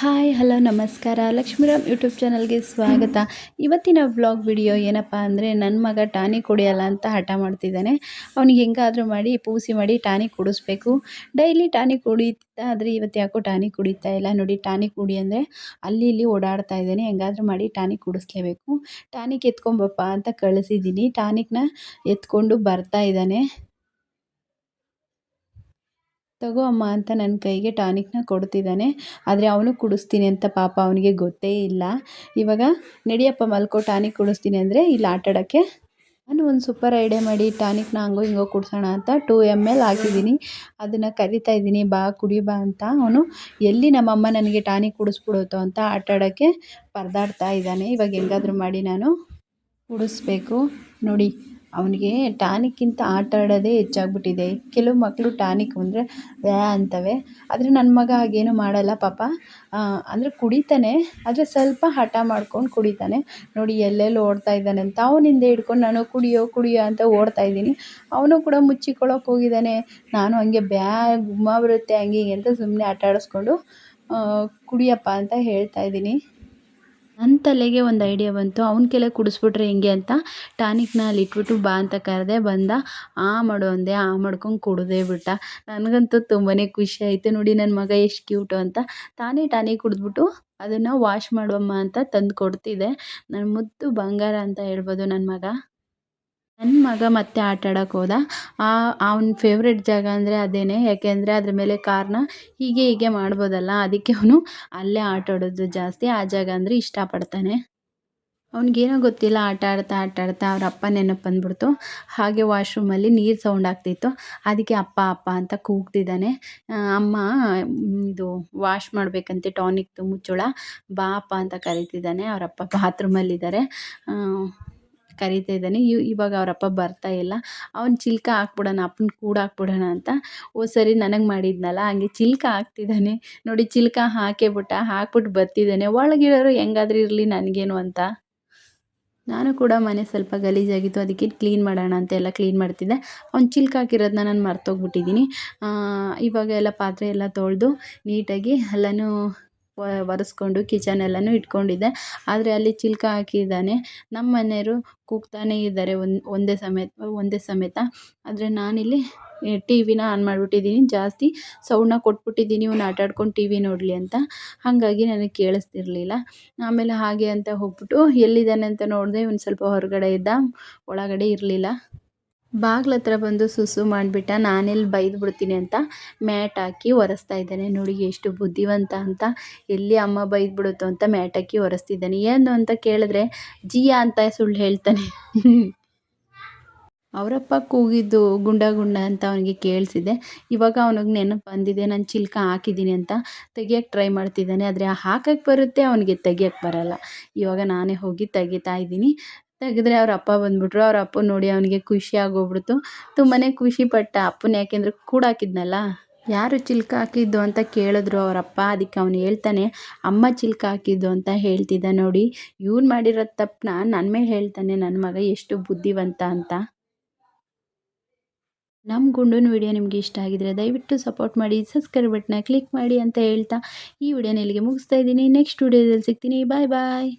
Hi hello ನಮಸ್ಕಾರ Lakshmiram YouTube ಚಾನಲ್ಗೆ ಸ್ವಾಗತ. ಇವತ್ತಿನ ವ್ಲಾಗ್ ವಿಡಿಯೋ ಏನಪ್ಪ ಅಂದರೆ ನನ್ನ ಮಗ ಟಾನಿಕ್ ಕುಡಿಯಲ್ಲ ಅಂತ ಹಠ ಮಾಡ್ತಿದ್ದಾನೆ. ಅವ್ನಿಗೆ ಹೆಂಗಾದರೂ ಮಾಡಿ ಪೂಸಿ ಮಾಡಿ ಟಾನಿಕ್ ಕುಡಿಸ್ಬೇಕು. ಡೈಲಿ ಟಾನಿಕ್ ಕುಡಿತಾ ಆದರೆ ಇವತ್ತು ಯಾಕೋ ಟಾನಿಕ್ ಕುಡಿತಾ ಇಲ್ಲ. ನೋಡಿ, ಟಾನಿಕ್ ಕುಡಿ ಅಂದರೆ ಅಲ್ಲಿ ಇಲ್ಲಿ ಓಡಾಡ್ತಾ ಇದ್ದಾನೆ. ಹೆಂಗಾದರೂ ಮಾಡಿ ಟಾನಿಕ್ ಕುಡಿಸ್ಲೇಬೇಕು. ಟಾನಿಕ್ ಎತ್ಕೊಂಬಪ್ಪ ಅಂತ ಕಳಿಸಿದ್ದೀನಿ. ಟಾನಿಕ್ನ ಎತ್ಕೊಂಡು ಬರ್ತಾ ಇದ್ದಾನೆ. ತಗೋ ಅಮ್ಮ ಅಂತ ನನ್ನ ಕೈಗೆ ಟಾನಿಕ್ನ ಕೊಡ್ತಿದ್ದಾನೆ. ಆದರೆ ಅವನು ಕುಡಿಸ್ತೀನಿ ಅಂತ ಪಾಪ ಅವನಿಗೆ ಗೊತ್ತೇ ಇಲ್ಲ. ಇವಾಗ ನಡಿಯಪ್ಪ ಮಲ್ಕೋ, ಟಾನಿಕ್ ಕುಡಿಸ್ತೀನಿ ಅಂದರೆ ಇಲ್ಲಿ ಆಟಾಡೋಕ್ಕೆ ನಾನು ಒಂದು ಸೂಪರ್ ಐಡಿಯಾ ಮಾಡಿ ಟಾನಿಕ್ನ ಹಂಗೋ ಹಿಂಗೋ ಕುಡ್ಸೋಣ ಅಂತ 2 ml ಹಾಕಿದ್ದೀನಿ. ಅದನ್ನು ಕರಿತಾ ಇದ್ದೀನಿ, ಬಾ ಕುಡಿ ಬಾ ಅಂತ. ಅವನು ಎಲ್ಲಿ ನಮ್ಮಮ್ಮ ನನಗೆ ಟಾನಿಕ್ ಕುಡಿಸ್ಬಿಡುತ್ತೋ ಅಂತ ಆಟಾಡೋಕ್ಕೆ ಪರದಾಡ್ತಾ ಇದ್ದಾನೆ. ಇವಾಗ ಹೆಂಗಾದರೂ ಮಾಡಿ ನಾನು ಕುಡಿಸ್ಬೇಕು. ನೋಡಿ, ಅವನಿಗೆ ಟಾನಿಕ್ಕಿಂತ ಆಟ ಆಡೋದೇ ಹೆಚ್ಚಾಗ್ಬಿಟ್ಟಿದೆ. ಕೆಲವು ಮಕ್ಕಳು ಟಾನಿಕ್ ಅಂದರೆ ವ್ಯಾ ಅಂತವೆ. ಆದರೆ ನನ್ನ ಮಗ ಹಾಗೇನು ಮಾಡಲ್ಲ ಪಾಪ. ಅಂದರೆ ಕುಡಿತಾನೆ, ಆದರೆ ಸ್ವಲ್ಪ ಹಠ ಮಾಡ್ಕೊಂಡು ಕುಡಿತಾನೆ. ನೋಡಿ ಎಲ್ಲೆಲ್ಲಿ ಓಡ್ತಾ ಇದ್ದಾನೆ ಅಂತ. ಅವನಿಂದ ಹಿಡ್ಕೊಂಡು ನಾನು ಕುಡಿಯೋ ಕುಡಿಯೋ ಅಂತ ಓಡ್ತಾ ಇದ್ದೀನಿ. ಅವನು ಕೂಡ ಮುಚ್ಚಿಕೊಳ್ಳೋಕೆ ಹೋಗಿದ್ದಾನೆ. ನಾನು ಹಂಗೆ ಗುಮ್ಮ ಬರುತ್ತೆ ಹಂಗೆ ಹಿಂಗೆ ಅಂತ ಸುಮ್ಮನೆ ಆಟ ಆಡಿಸ್ಕೊಂಡು ಕುಡಿಯಪ್ಪ ಅಂತ ಹೇಳ್ತಾ ಇದ್ದೀನಿ. ನನ್ನ ತಲೆಗೆ ಒಂದು ಐಡಿಯಾ ಬಂತು, ಅವ್ನ ಕೆಲ ಕುಡಿಸ್ಬಿಟ್ರೆ ಹೆಂಗೆ ಅಂತ ಟಾನಿಕ್ನ ಅಲ್ಲಿ ಇಟ್ಬಿಟ್ಟು ಬಾ ಅಂತ ಕರೆದೆ. ಬಂದ, ಮಾಡು ಅಂದೆ, ಮಾಡ್ಕೊಂಡು ಕುಡಿದೇ ಬಿಟ್ಟ. ನನಗಂತೂ ತುಂಬಾ ಖುಷಿ ಆಯಿತು. ನೋಡಿ ನನ್ನ ಮಗ ಎಷ್ಟು ಕ್ಯೂಟು ಅಂತ. ತಾನೇ ಟಾನಿಕ್ ಕುಡಿದ್ಬಿಟ್ಟು ಅದನ್ನು ವಾಶ್ ಮಾಡುವಮ್ಮ ಅಂತ ತಂದು ಕೊಡ್ತಿದ್ದೆ. ನನ್ನ ಮುದ್ದು ಬಂಗಾರ ಅಂತ ಹೇಳ್ಬೋದು ನನ್ನ ಮಗ. ನನ್ನ ಮಗ ಮತ್ತೆ ಆಟ ಆಡೋಕೆ ಹೋದ. ಅವ್ನ ಫೇವ್ರೆಟ್ ಜಾಗ ಅಂದರೆ ಅದೇನೆ. ಯಾಕೆಂದರೆ ಅದ್ರ ಮೇಲೆ ಕಾರ್ನ ಹೀಗೆ ಹೀಗೆ ಮಾಡ್ಬೋದಲ್ಲ, ಅದಕ್ಕೆ ಅವನು ಅಲ್ಲೇ ಆಟ ಆಡೋದು ಜಾಸ್ತಿ. ಆ ಜಾಗ ಅಂದರೆ ಇಷ್ಟಪಡ್ತಾನೆ. ಅವ್ನಿಗೇನೋ ಗೊತ್ತಿಲ್ಲ, ಆಟ ಆಡ್ತಾ ಅವ್ರ ಅಪ್ಪ ನೆನಪು ಬಂದ್ಬಿಡ್ತು. ಹಾಗೆ ವಾಶ್ರೂಮಲ್ಲಿ ನೀರು ಸೌಂಡ್ ಆಗ್ತಿತ್ತು. ಅದಕ್ಕೆ ಅಪ್ಪ ಅಪ್ಪ ಅಂತ ಕೂಗ್ತಿದ್ದಾನೆ. ಅಮ್ಮ ಇದು ವಾಶ್ ಮಾಡಬೇಕಂತೆ ಟಾನಿಕ್ದು ಮುಚ್ಚಳ, ಬಾ ಅಪ್ಪ ಅಂತ ಕರೀತಿದ್ದಾನೆ. ಅವರಪ್ಪ ಬಾತ್ರೂಮಲ್ಲಿದ್ದಾರೆ, ಕರೀತಾ ಇದ್ದಾನೆ. ಇವಾಗ ಅವರಪ್ಪ ಬರ್ತಾ ಇಲ್ಲ. ಅವ್ನು ಚಿಲ್ಕ ಹಾಕ್ಬಿಡೋಣ, ಅಪ್ಪನ ಕೂಡ ಹಾಕ್ಬಿಡೋಣ ಅಂತ ಸರಿ ನನಗೆ ಮಾಡಿದ್ನಲ್ಲ ಹಂಗೆ ಚಿಲ್ಕ ಹಾಕ್ತಿದ್ದಾನೆ. ನೋಡಿ, ಚಿಲ್ಕ ಹಾಕ್ಬಿಟ್ಟು ಬರ್ತಿದ್ದಾನೆ. ಒಳಗಿರೋರು ಹೆಂಗಾದ್ರೂ ಇರಲಿ ನನಗೇನು ಅಂತ. ನಾನು ಕೂಡ ಮನೆ ಸ್ವಲ್ಪ ಗಲೀಜಾಗಿತ್ತು, ಅದಕ್ಕೆ ಕ್ಲೀನ್ ಮಾಡೋಣ ಅಂತ ಎಲ್ಲ ಕ್ಲೀನ್ ಮಾಡ್ತಿದ್ದೆ. ಅವ್ನು ಚಿಲ್ಕ ಹಾಕಿರೋದನ್ನ ನಾನು ಮರ್ತೋಗ್ಬಿಟ್ಟಿದ್ದೀನಿ. ಇವಾಗ ಎಲ್ಲ ಪಾತ್ರೆ ಎಲ್ಲ ತೊಳೆದು ನೀಟಾಗಿ ಎಲ್ಲನೂ ಒರೆಸ್ಕೊಂಡು ಕಿಚನ್ ಎಲ್ಲನೂ ಇಟ್ಕೊಂಡಿದ್ದೆ. ಆದರೆ ಅಲ್ಲಿ ಚಿಲ್ಕ ಹಾಕಿದ್ದಾನೆ. ನಮ್ಮ ಮನೆಯವರು ಕೂಗ್ತಾನೇ ಇದ್ದಾರೆ ಒಂದೇ ಸಮೇತ. ಆದರೆ ನಾನಿಲ್ಲಿ ಟಿ ವಿನ ಆನ್ ಮಾಡಿಬಿಟ್ಟಿದ್ದೀನಿ. ಜಾಸ್ತಿ ಸೌಂಡನ್ನ ಕೊಟ್ಬಿಟ್ಟಿದ್ದೀನಿ, ಇವ್ನು ಆಟ ಆಡ್ಕೊಂಡು ಟಿ ವಿ ನೋಡಲಿ ಅಂತ. ಹಾಗಾಗಿ ನನಗೆ ಕೇಳಿಸ್ತಿರ್ಲಿಲ್ಲ. ಆಮೇಲೆ ಹಾಗೆ ಅಂತ ಹೋಗ್ಬಿಟ್ಟು ಎಲ್ಲಿದ್ದಾನೆ ಅಂತ ನೋಡಿದೆ. ಇವ್ನು ಸ್ವಲ್ಪ ಹೊರಗಡೆ ಇದ್ದ, ಒಳಗಡೆ ಇರಲಿಲ್ಲ. ಬಾಗ್ಲ ಹತ್ರ ಬಂದು ಸುಸು ಮಾಡಿಬಿಟ್ಟ. ನಾನೆಲ್ಲಿ ಬೈದ್ಬಿಡ್ತೀನಿ ಅಂತ ಮ್ಯಾಟ್ ಹಾಕಿ ಒರೆಸ್ತಾ ಇದ್ದಾನೆ. ನೋಡಿ ಎಷ್ಟು ಬುದ್ಧಿವಂತ ಅಂತ. ಎಲ್ಲಿ ಅಮ್ಮ ಬೈದ್ಬಿಡುತ್ತೋ ಅಂತ ಮ್ಯಾಟ್ ಹಾಕಿ ಒರೆಸ್ತಿದ್ದಾನೆ. ಏನು ಅಂತ ಕೇಳಿದ್ರೆ ಜಿಯಾ ಅಂತ ಸುಳ್ಳು ಹೇಳ್ತಾನೆ. ಅವರಪ್ಪ ಕೂಗಿದ್ದು ಗುಂಡ ಅಂತ ಅವನಿಗೆ ಕೇಳಿಸಿದೆ. ಇವಾಗ ಅವನಿಗೆ ನೆನಪು ಬಂದಿದೆ, ನಾನು ಚಿಲ್ಕ ಹಾಕಿದ್ದೀನಿ ಅಂತ. ತೆಗಿಯೋಕ್ಕೆ ಟ್ರೈ ಮಾಡ್ತಿದ್ದಾನೆ, ಆದರೆ ಹಾಕಕ್ಕೆ ಬರುತ್ತೆ, ಅವನಿಗೆ ತೆಗಿಯೋಕ್ಕೆ ಬರಲ್ಲ. ಇವಾಗ ನಾನೇ ಹೋಗಿ ತೆಗಿತಾ ಇದ್ದೀನಿ. ತೆಗೆದ್ರೆ ಅವ್ರ ಅಪ್ಪ ಬಂದುಬಿಟ್ರು. ಅವ್ರ ಅಪ್ಪ ನೋಡಿ ಅವನಿಗೆ ಖುಷಿ ಆಗೋಗ್ಬಿಡ್ತು. ತುಂಬಾ ಖುಷಿಪಟ್ಟ. ಅಪ್ಪನ ಯಾಕೆಂದರೆ ಕೂಡಾಕಿದ್ನಲ್ಲ. ಯಾರು ಚಿಲ್ಕ ಹಾಕಿದ್ದು ಅಂತ ಕೇಳಿದ್ರು ಅವರಪ್ಪ. ಅದಕ್ಕೆ ಅವನು ಹೇಳ್ತಾನೆ, ಅಮ್ಮ ಚಿಲ್ಕ ಹಾಕಿದ್ದು ಅಂತ ಹೇಳ್ತಿದ್ದ. ನೋಡಿ, ಇವ್ನು ಮಾಡಿರೋ ತಪ್ಪನ್ನ ನನ್ನ ಮೇಲೆ ಹೇಳ್ತಾನೆ ನನ್ನ ಮಗ, ಎಷ್ಟು ಬುದ್ಧಿವಂತ ಅಂತ. ನಮ್ಮ ಗುಂಡನ ವಿಡಿಯೋ ನಿಮಗೆ ಇಷ್ಟ ಆಗಿದ್ರೆ ದಯವಿಟ್ಟು ಸಪೋರ್ಟ್ ಮಾಡಿ, ಸಬ್ಸ್ಕ್ರೈಬ್ ಬಟನ್ನ ಕ್ಲಿಕ್ ಮಾಡಿ ಅಂತ ಹೇಳ್ತಾ ಈ ವಿಡಿಯೋನ ಇಲ್ಲಿಗೆ ಮುಗಿಸ್ತಾ ಇದ್ದೀನಿ. ನೆಕ್ಸ್ಟ್ ವಿಡಿಯೋದಲ್ಲಿ ಸಿಗ್ತೀನಿ. ಬಾಯ್ ಬಾಯ್.